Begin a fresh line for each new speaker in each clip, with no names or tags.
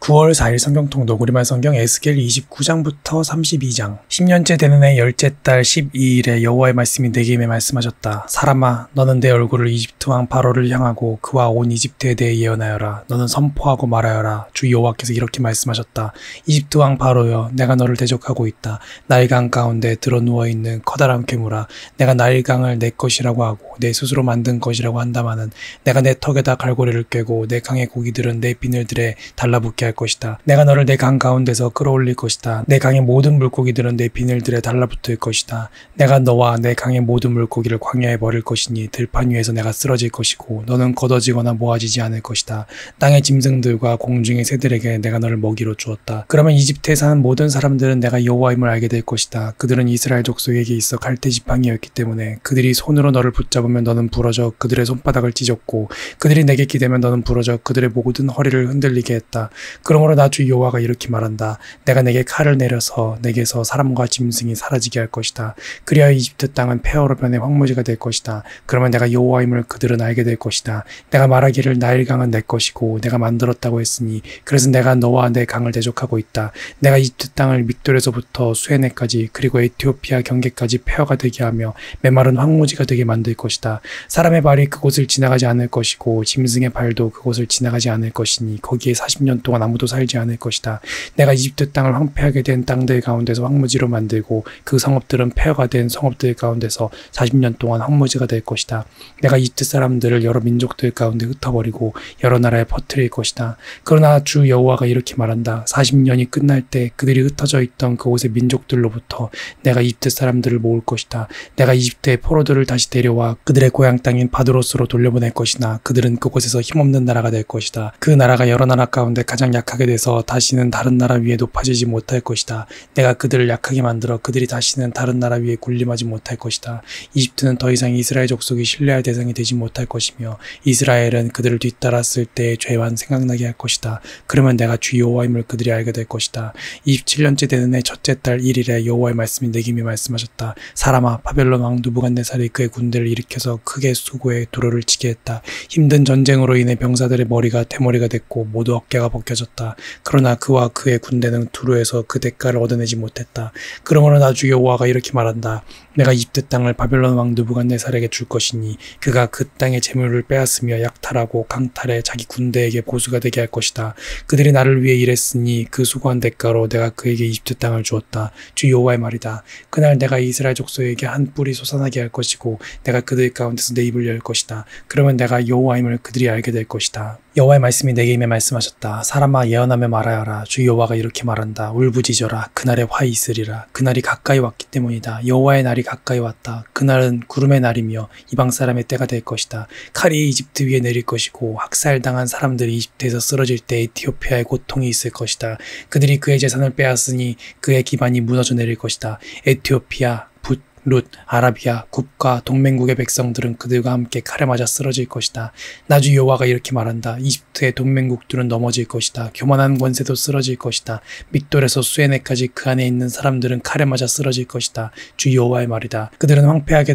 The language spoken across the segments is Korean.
9월 4일 성경통독 우리말 성경 에스겔 29장부터 32장. 10년째 되는 해 열째 달 12일에 여호와의 말씀이 내게 임해 말씀하셨다. 사람아, 너는 내 얼굴을 이집트 왕 바로를 향하고 그와 온 이집트에 대해 예언하여라. 너는 선포하고 말하여라. 주 여호와께서 이렇게 말씀하셨다. 이집트 왕 바로여, 내가 너를 대적하고 있다. 나일강 가운데 들어 누워있는 커다란 괴물아, 내가 나일강을 내 것이라고 하고 내 스스로 만든 것이라고 한다마는 내가 내 턱에다 갈고리를 꿰고 내 강의 고기들은 내 비늘들에 달라붙게 할 것이다. 내가 너를 내 강 가운데서 끌어올릴 것이다. 내 강의 모든 물고기들은 내 비늘들에 달라붙을 것이다. 내가 너와 내 강의 모든 물고기를 광야에 버릴 것이니 들판 위에서 내가 쓰러질 것이고 너는 걷어지거나 모아지지 않을 것이다. 땅의 짐승들과 공중의 새들에게 내가 너를 먹이로 주었다. 그러면 이집트에 사는 모든 사람들은 내가 여호와임을 알게 될 것이다. 그들은 이스라엘 족속에게 있어 갈대 지팡이였기 때문에 그들이 손으로 너를 붙잡으면 너는 부러져 그들의 손바닥을 찢었고 그들이 내게 기대면 너는 부러져 그들의 모든 허리를 흔들리게 했다. 그러므로 나 주 여호와가 이렇게 말한다. 내가 내게 칼을 내려서 내게서 사람과 짐승이 사라지게 할 것이다. 그리하여 이집트 땅은 폐허로 변해 황무지가 될 것이다. 그러면 내가 여호와임을 그들은 알게 될 것이다. 내가 말하기를 나일강은 내 것이고 내가 만들었다고 했으니 그래서 내가 너와 내 강을 대적하고 있다. 내가 이집트 땅을 믹돌에서부터 수에네까지 그리고 에티오피아 경계까지 폐허가 되게 하며 메마른 황무지가 되게 만들 것이다. 사람의 발이 그곳을 지나가지 않을 것이고 짐승의 발도 그곳을 지나가지 않을 것이니 거기에 40년 동안 아무도 살지 않을 것이다. 내가 이집트 땅을 황폐하게 된 땅들 가운데서 황무지로 만들고 그 성읍들은 폐허가 된 성읍들 가운데서 40년 동안 황무지가 될 것이다. 내가 이집트 사람들을 여러 민족들 가운데 흩어버리고 여러 나라에 퍼뜨릴 것이다. 그러나 주 여호와가 이렇게 말한다. 40년이 끝날 때 그들이 흩어져 있던 그곳의 민족들로부터 내가 이집트 사람들을 모을 것이다. 내가 이집트의 포로들을 다시 데려와 그들의 고향 땅인 바드로스로 돌려보낼 것이나 그들은 그곳에서 힘없는 나라가 될 것이다. 그 나라가 여러 나라 가운데 가장 약하게 돼서 다시는 다른 나라 위에 높아지지 못할 것이다. 내가 그들을 약하게 만들어 그들이 다시는 다른 나라 위에 군림하지 못할 것이다. 이집트는 더 이상 이스라엘 족속이 신뢰할 대상이 되지 못할 것이며 이스라엘은 그들을 뒤따랐을 때의 죄만 생각나게 할 것이다. 그러면 내가 주 여호와임을 그들이 알게 될 것이다. 27년째 되는 해 첫째 달 1일에 여호와의 말씀이 내게 임해 말씀하셨다. 사람아, 바벨론 왕 느부갓네살이 그의 군대를 일으켜서 크게 수고해 두로를 치게 했다. 힘든 전쟁으로 인해 병사들의 머리가 대머리가 됐고 모두 어깨가 벗겨졌다. 그러나 그와 그의 군대는 두로에서 그 대가를 얻어내지 못했다. 그러므로 나 주 여호와가 이렇게 말한다. 내가 이집트 땅을 바벨론 왕 느부갓네살에게 줄 것이니 그가 그 땅의 재물을 빼앗으며 약탈하고 강탈해 자기 군대에게 보수가 되게 할 것이다. 그들이 나를 위해 일했으니 그 수고한 대가로 내가 그에게 이집트 땅을 주었다. 주 여호와의 말이다. 그날 내가 이스라엘 족속에게 한 뿔이 솟아나게 할 것이고 내가 그들 가운데서 내 입을 열 것이다. 그러면 내가 여호와임을 그들이 알게 될 것이다. 여호와의 말씀이 내게 임해 말씀하셨다. 사람아, 예언하며 말하여라. 주 여호와가 이렇게 말한다. 울부짖어라. 그날에 화 있으리라. 그날이 가까이 왔기 때문이다. 여호와의 날이 가까이 왔다. 그날은 구름의 날이며 이방 사람의 때가 될 것이다. 칼이 이집트 위에 내릴 것이고 학살당한 사람들이 이집트에서 쓰러질 때 에티오피아의 고통이 있을 것이다. 그들이 그의 재산을 빼앗으니 그의 기반이 무너져 내릴 것이다. 에티오피아, 붓, 룻, 아라비아, 굽과 동맹국의 백성들은 그들과 함께 칼에 맞아 쓰러질 것이다. 나 주 여호와가 이렇게 말한다. 이집트의 동맹국들은 넘어질 것이다. 교만한 권세도 쓰러질 것이다. 믹돌에서 수에네까지 그 안에 있는 사람들은 칼에 맞아 쓰러질 것이다. 주 여호와의 말이다. 그들은 황폐하게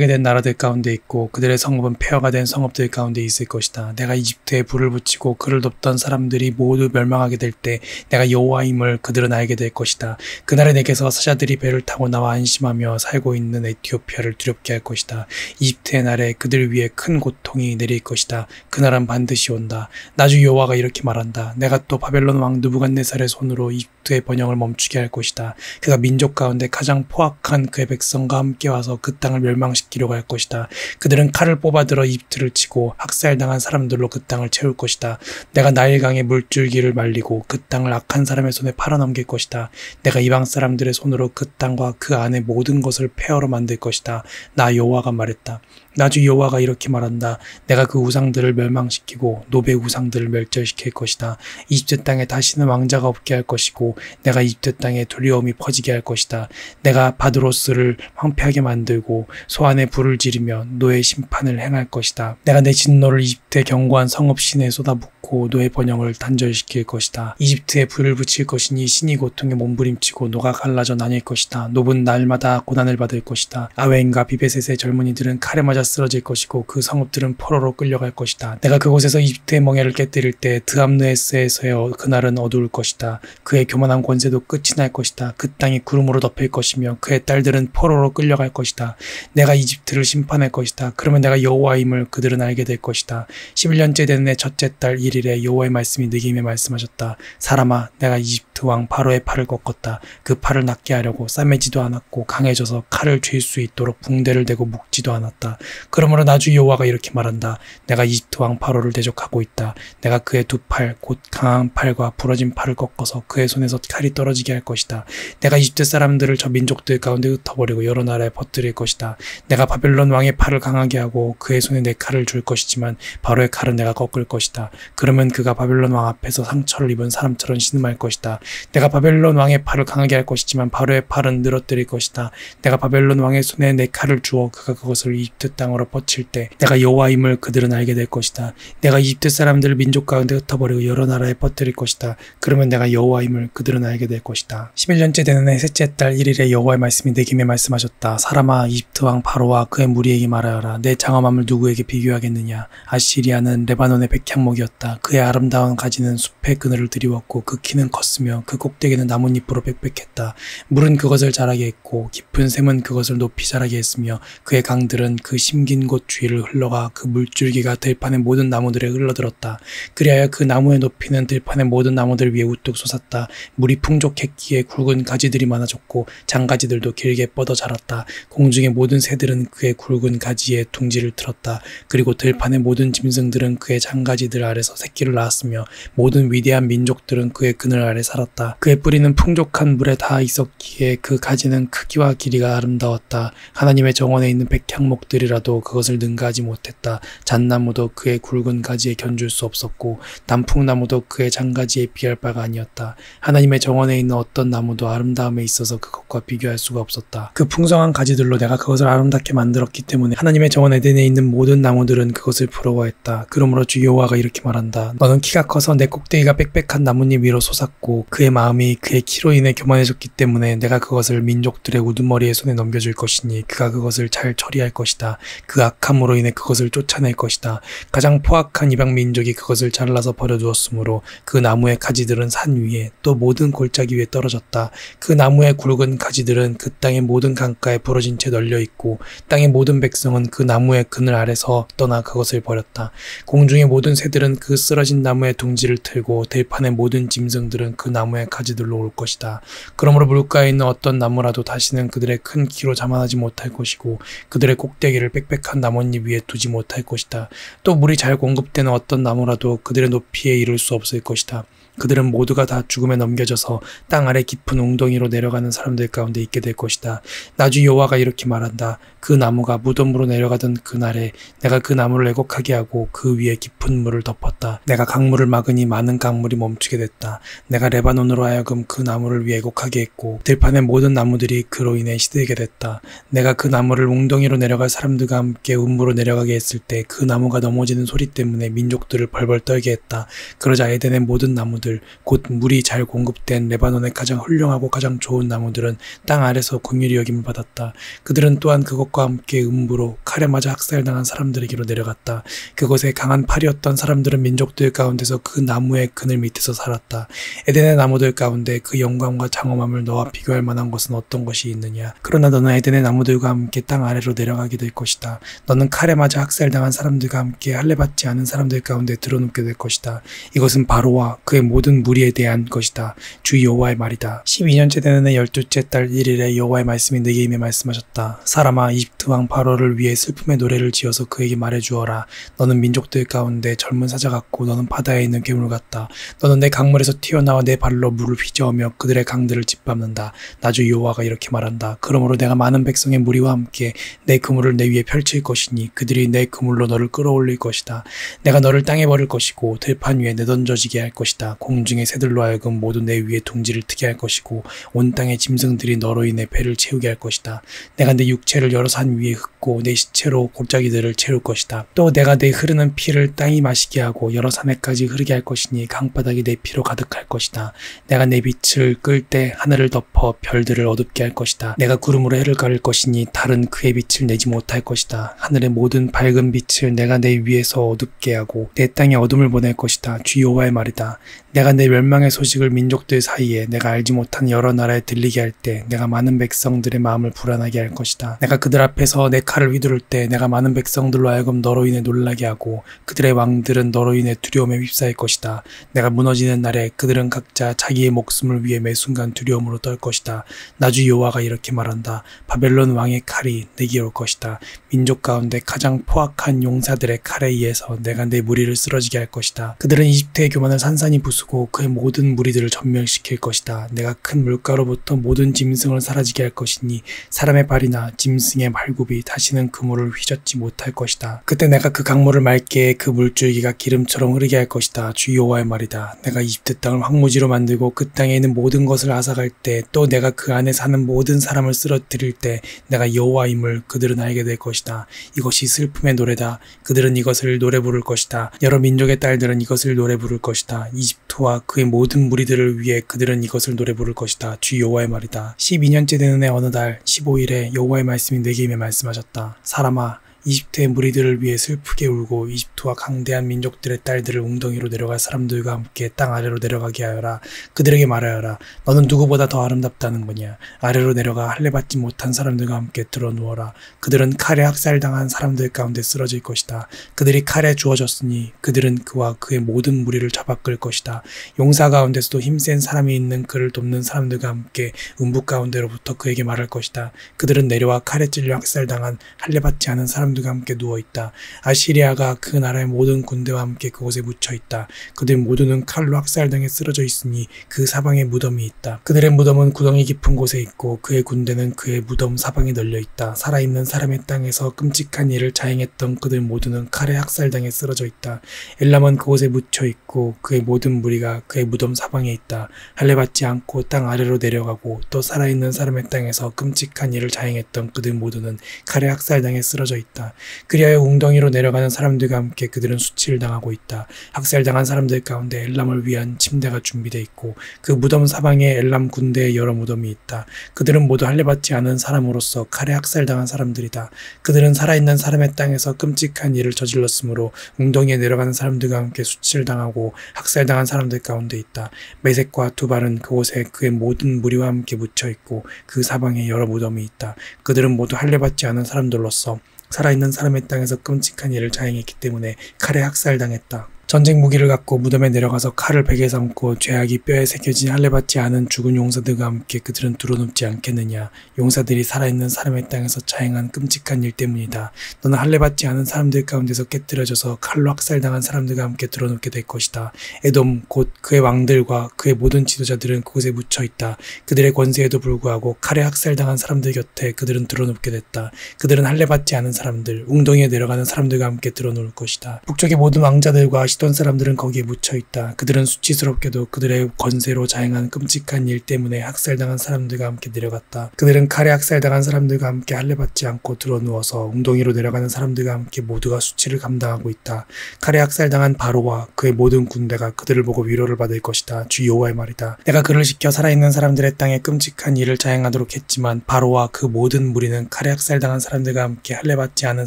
된 나라들 가운데 있고 그들의 성읍은 폐허가 된 성읍들 가운데 있을 것이다. 내가 이집트에 불을 붙이고 그를 돕던 사람들이 모두 멸망하게 될 때 내가 여호와임을 그들은 알게 될 것이다. 그날에 내게서 사자들이 배를 타고 나와 안심하며 살고 있는 에티오피아를 두렵게 할 것이다. 이집트의 날에 그들 위에 큰 고통이 내릴 것이다. 그날은 반드시 온다. 나 주 여호와가 이렇게 말한다. 내가 또 바벨론 왕 느부갓네살의 손으로 이집트의 번영을 멈추게 할 것이다. 그가 민족 가운데 가장 포악한 그의 백성과 함께 와서 그 땅을 멸망시키려고 할 것이다. 그들은 칼을 뽑아들어 이집트를 치고 학살당한 사람들로 그 땅을 채울 것이다. 내가 나일강의 물줄기를 말리고 그 땅을 악한 사람의 손에 팔아넘길 것이다. 내가 이방 사람들의 손으로 그 땅과 그 안의 모든 것을 폐허로 만들 것이다. 나 여호와가 말했다. 나 주 여호와가 이렇게 말한다. 내가 그 우상들을 멸망시키고 노베 우상들을 멸절시킬 것이다. 이집트 땅에 다시는 왕자가 없게 할 것이고 내가 이집트 땅에 두려움이 퍼지게 할 것이다. 내가 바드로스를 황폐하게 만들고 소안에 불을 지르며 노의 심판을 행할 것이다. 내가 내 진노를 이집트의 견고한 성읍 시내에 쏟아붓고 노의 번영을 단절시킬 것이다. 이집트에 불을 붙일 것이니 신이 고통에 몸부림치고 노가 갈라져 나뉠 것이다. 노은 날마다 고난을 받을 것이다. 아웬과 비베셋의 젊은이들은 칼에 맞아 쓰러질 것이고 그 성읍들은 포로로 끌려갈 것이다. 내가 그곳에서 이집트의 멍에를 깨뜨릴 때 드함느에스에서의 그날은 어두울 것이다. 그의 교만한 권세도 끝이 날 것이다. 그 땅이 구름으로 덮일 것이며 그의 딸들은 포로로 끌려갈 것이다. 내가 이집트를 심판할 것이다. 그러면 내가 여호와임을 그들은 알게 될 것이다. 11년째 되는 해 첫째 달 1일에 여호와의 말씀이 내게 임해 말씀하셨다. 사람아, 내가 이집트 왕 바로의 팔을 꺾었다. 그 팔을 낫게 하려고 싸매지도 않았고 강해져서 칼을 쥘 수 있도록 붕대를 대고 묶지도 않았다. 그러므로 나주 여호와가 이렇게 말한다. 내가 이집트 왕 바로를 대적하고 있다. 내가 그의 두 팔, 곧 강한 팔과 부러진 팔을 꺾어서 그의 손에서 칼이 떨어지게 할 것이다. 내가 이집트 사람들을 저 민족들 가운데 흩어버리고 여러 나라에 퍼뜨릴 것이다. 내가 바벨론 왕의 팔을 강하게 하고 그의 손에 내 칼을 줄 것이지만 바로의 칼은 내가 꺾을 것이다. 그러면 그가 바벨론 왕 앞에서 상처를 입은 사람처럼 신음할 것이다. 내가 바벨론 왕의 팔을 강하게 할 것이지만 바로의 팔은 늘어뜨릴 것이다. 내가 바벨론 왕의 손에 내 칼을 주어 그가 그것을 이집트 땅으로 뻗칠 때 내가 여호와임을 그들은 알게 될 것이다. 내가 이집트 사람들을 민족 가운데 흩어버리고 여러 나라에 퍼뜨릴 것이다. 그러면 내가 여호와임을 그들은 알게 될 것이다. 11년째 되는 해 셋째 달 1일에 여호와의 말씀이 내게 임해 말씀하셨다. 사람아, 이집트 왕 바로와 그의 무리에게 말하여라. 내 장엄함을 누구에게 비교하겠느냐. 아시리아는 레바논의 백향목이었다. 그의 아름다운 가지는 숲의 그늘을 드리웠고 그 키는 컸으며 그 꼭대기는 나뭇잎으로 빽빽했다. 물은 그것을 자라게 했고 깊은 샘은 그것을 높이 자라게 했으며 그의 강들은 그 심긴 곳 주위를 흘러가 그 물줄기가 들판의 모든 나무들에 흘러들었다. 그리하여 그 나무의 높이는 들판의 모든 나무들 위에 우뚝 솟았다. 물이 풍족했기에 굵은 가지들이 많아졌고 장가지들도 길게 뻗어 자랐다. 공중의 모든 새들은 그의 굵은 가지에 둥지를 틀었다. 그리고 들판의 모든 짐승들은 그의 장가지들 아래서 새끼를 낳았으며 모든 위대한 민족들은 그의 그늘 아래 살았다. 그의 뿌리는 풍족한 물에 닿아 있었기에 그 가지는 크기와 길이가 아름다웠다. 하나님의 정원에 있는 백향목들이라도 그것을 능가하지 못했다. 잣나무도 그의 굵은 가지에 견줄 수 없었고 단풍나무도 그의 장가지에 비할 바가 아니었다. 하나님의 정원에 있는 어떤 나무도 아름다움에 있어서 그것과 비교할 수가 없었다. 그 풍성한 가지들로 내가 그것을 아름답게 만들었기 때문에 하나님의 정원 에덴에 있는 모든 나무들은 그것을 부러워했다. 그러므로 주 여호와가 이렇게 말한다. 너는 키가 커서 내 꼭대기가 빽빽한 나뭇잎 위로 솟았고 그의 마음이 그의 키로 인해 교만해졌기 때문에 내가 그것을 민족들의 우두머리의 손에 넘겨줄 것이니 그가 그것을 잘 처리할 것이다. 그 악함으로 인해 그것을 쫓아낼 것이다. 가장 포악한 이방 민족이 그것을 잘라서 버려두었으므로 그 나무의 가지들은 산 위에 또 모든 골짜기 위에 떨어졌다. 그 나무의 굵은 가지들은 그 땅의 모든 강가에 부러진 채 널려있고 땅의 모든 백성은 그 나무의 그늘 아래서 떠나 그것을 버렸다. 공중의 모든 새들은 그 쓰러진 나무의 둥지를 틀고 들판의 모든 짐승들은 그 나무의 가지들로 올 것이다. 그러므로 물가에 있는 어떤 나무라도 다시는 그들의 큰 키로 자만하지 못할 것이고 그들의 꼭대기를 빽빽한 나뭇잎 위에 두지 못할 것이다. 또 물이 잘 공급되는 어떤 나무라도 그들의 높이에 이를 수 없을 것이다. 그들은 모두가 다 죽음에 넘겨져서 땅 아래 깊은 웅덩이로 내려가는 사람들 가운데 있게 될 것이다. 나주 여호와가 이렇게 말한다. 그 나무가 무덤으로 내려가던 그날에 내가 그 나무를 왜곡하게 하고 그 위에 깊은 물을 덮었다. 내가 강물을 막으니 많은 강물이 멈추게 됐다. 내가 레바논으로 하여금 그 나무를 왜곡하게 했고 들판의 모든 나무들이 그로 인해 시들게 됐다. 내가 그 나무를 웅덩이로 내려갈 사람들과 함께 음부로 내려가게 했을 때 그 나무가 넘어지는 소리 때문에 민족들을 벌벌 떨게 했다. 그러자 에덴의 모든 나무들 곧 물이 잘 공급된 레바논의 가장 훌륭하고 가장 좋은 나무들은 땅 아래서 긍휼히 여김을 받았다. 그들은 또한 그것과 함께 음부로 칼에 맞아 학살당한 사람들에게로 내려갔다. 그곳에 강한 팔이었던 사람들은 민족들 가운데서 그 나무의 그늘 밑에서 살았다. 에덴의 나무들 가운데 그 영광과 장엄함을 너와 비교할 만한 것은 어떤 것이 있느냐. 그러나 너는 에덴의 나무들과 함께 땅 아래로 내려가게 될 것이다. 너는 칼에 맞아 학살당한 사람들과 함께 할례받지 않은 사람들 가운데 드러눕게 될 것이다. 이것은 바로와 그의 모든 무리에 대한 것이다. 주 여호와의 말이다. 12년째 되는 해 12째 달 1일에 여호와의 말씀이 내게 임해 말씀하셨다. 사람아, 이집트 왕 바로를 위해 슬픔의 노래를 지어서 그에게 말해주어라. 너는 민족들 가운데 젊은 사자 같고 너는 바다에 있는 괴물 같다. 너는 내 강물에서 튀어나와 내 발로 물을 휘저으며 그들의 강들을 짓밟는다. 나 주 여호와가 이렇게 말한다. 그러므로 내가 많은 백성의 무리와 함께 내 그물을 내 위에 펼칠 것이니 그들이 내 그물로 너를 끌어올릴 것이다. 내가 너를 땅에 버릴 것이고 들판 위에 내던져지게 할 것이다. 공중의 새들로 하여금 모두 내 위에 둥지를 트게 할 것이고 온 땅의 짐승들이 너로 인해 배를 채우게 할 것이다. 내가 내 육체를 여러 산 위에 흩고 내 시체로 골짜기들을 채울 것이다. 또 내가 내 흐르는 피를 땅이 마시게 하고 여러 산에까지 흐르게 할 것이니 강바닥이 내 피로 가득할 것이다. 내가 내 빛을 끌 때 하늘을 덮어 별들을 어둡게 할 것이다. 내가 구름으로 해를 가릴 것이니 달은 그의 빛을 내지 못할 것이다. 하늘의 모든 밝은 빛을 내가 내 위에서 어둡게 하고 내 땅에 어둠을 보낼 것이다. 주 여호와의 말이다. 내가 내 멸망의 소식을 민족들 사이에 내가 알지 못한 여러 나라에 들리게 할 때 내가 많은 백성들의 마음을 불안하게 할 것이다. 내가 그들 앞에서 내 칼을 휘두를 때 내가 많은 백성들로 하여금 너로 인해 놀라게 하고 그들의 왕들은 너로 인해 두려움에 휩싸일 것이다. 내가 무너지는 날에 그들은 각자 자기의 목숨을 위해 매 순간 두려움으로 떨 것이다. 나 주 여호와가 이렇게 말한다. 바벨론 왕의 칼이 내게 올 것이다. 민족 가운데 가장 포악한 용사들의 칼에 의해서 내가 내 무리를 쓰러지게 할 것이다. 그들은 이집트의 교만을 산산이 부수고 그의 모든 무리들을 전멸시킬 것이다. 내가 큰 물가로부터 모든 짐승을 사라지게 할 것이니 사람의 발이나 짐승의 발굽이 다시는 그 물을 휘젓지 못할 것이다. 그때 내가 그 강물을 맑게 해 그 물줄기가 기름처럼 흐르게 할 것이다. 주 여호와의 말이다. 내가 이집트 땅을 황무지로 만들고 그 땅에 있는 모든 것을 앗아갈 때 또 내가 그 안에 사는 모든 사람을 쓰러뜨릴 때 내가 여호와임을 그들은 알게 될 것이다. 이것이 슬픔의 노래다. 그들은 이것을 노래 부를 것이다. 여러 민족의 딸들은 이것을 노래 부를 것이다. 이집트와 그의 모든 무리들을 위해 그들은 이것을 노래 부를 것이다. 주 여호와의 말이다. 12년째 되는 해 어느 달 15일에 여호와의 말씀이 내게 임해 말씀하셨다. 사람아, 이집트의 무리들을 위해 슬프게 울고 이집트와 강대한 민족들의 딸들을 웅덩이로 내려갈 사람들과 함께 땅 아래로 내려가게 하여라. 그들에게 말하여라. 너는 누구보다 더 아름답다는 거냐. 아래로 내려가 할례 받지 못한 사람들과 함께 들어 누워라. 그들은 칼에 학살당한 사람들 가운데 쓰러질 것이다. 그들이 칼에 주어졌으니 그들은 그와 그의 모든 무리를 잡아 끌 것이다. 용사 가운데서도 힘센 사람이 있는 그를 돕는 사람들과 함께 음부 가운데로부터 그에게 말할 것이다. 그들은 내려와 칼에 찔려 학살당한 할례 받지 않은 사람들과 함께 누워있다. 아시리아가 그 나라의 모든 군대와 함께 그곳에 묻혀있다. 그들 모두는 칼로 학살당해 쓰러져 있으니 그 사방에 무덤이 있다. 그들의 무덤은 구덩이 깊은 곳에 있고 그의 군대는 그의 무덤 사방에 널려있다. 살아있는 사람의 땅에서 끔찍한 일을 자행했던 그들 모두는 칼에 학살당해 쓰러져 있다. 엘람은 그곳에 묻혀있고 그의 모든 무리가 그의 무덤 사방에 있다. 할례 받지 않고 땅 아래로 내려가고 또 살아있는 사람의 땅에서 끔찍한 일을 자행했던 그들 모두는 칼에 학살당해 쓰러져 있다. 그리하여 웅덩이로 내려가는 사람들과 함께 그들은 수치를 당하고 있다. 학살당한 사람들 가운데 엘람을 위한 침대가 준비되어 있고 그 무덤 사방에 엘람 군대의 여러 무덤이 있다. 그들은 모두 할례 받지 않은 사람으로서 칼에 학살당한 사람들이다. 그들은 살아있는 사람의 땅에서 끔찍한 일을 저질렀으므로 웅덩이에 내려가는 사람들과 함께 수치를 당하고 학살당한 사람들 가운데 있다. 메섹과 두발은 그곳에 그의 모든 무리와 함께 묻혀 있고 그 사방에 여러 무덤이 있다. 그들은 모두 할례 받지 않은 사람들로서 살아있는 사람의 땅에서 끔찍한 일을 자행했기 때문에 칼에 학살당했다. 전쟁 무기를 갖고 무덤에 내려가서 칼을 베개 삼고 죄악이 뼈에 새겨진 할례 받지 않은 죽은 용사들과 함께 그들은 두려눕지 않겠느냐. 용사들이 살아있는 사람의 땅에서 자행한 끔찍한 일 때문이다. 너는 할례 받지 않은 사람들 가운데서 깨뜨려져서 칼로 학살당한 사람들과 함께 두려눕게 될 것이다. 에돔 곧 그의 왕들과 그의 모든 지도자들은 그곳에 묻혀있다. 그들의 권세에도 불구하고 칼에 학살당한 사람들 곁에 그들은 두려눕게 됐다. 그들은 할례 받지 않은 사람들, 웅덩이에 내려가는 사람들과 함께 두려놓을 것이다. 북쪽의 모든 왕자들과 시돈 사람들은 거기에 묻혀있다. 그들은 수치스럽게도 그들의 권세로 자행한 끔찍한 일 때문에 학살당한 사람들과 함께 내려갔다. 그들은 칼에 학살당한 사람들과 함께 할례 받지 않고 들어누워서 웅덩이로 내려가는 사람들과 함께 모두가 수치를 감당하고 있다. 칼에 학살당한 바로와 그의 모든 군대가 그들을 보고 위로를 받을 것이다. 주 여호와의 말이다. 내가 그를 시켜 살아있는 사람들의 땅에 끔찍한 일을 자행하도록 했지만 바로와 그 모든 무리는 칼에 학살당한 사람들과 함께 할례 받지 않은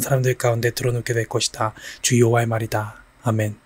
사람들 가운데 들어눕게 될 것이다. 주 여호와의 말이다. 아멘.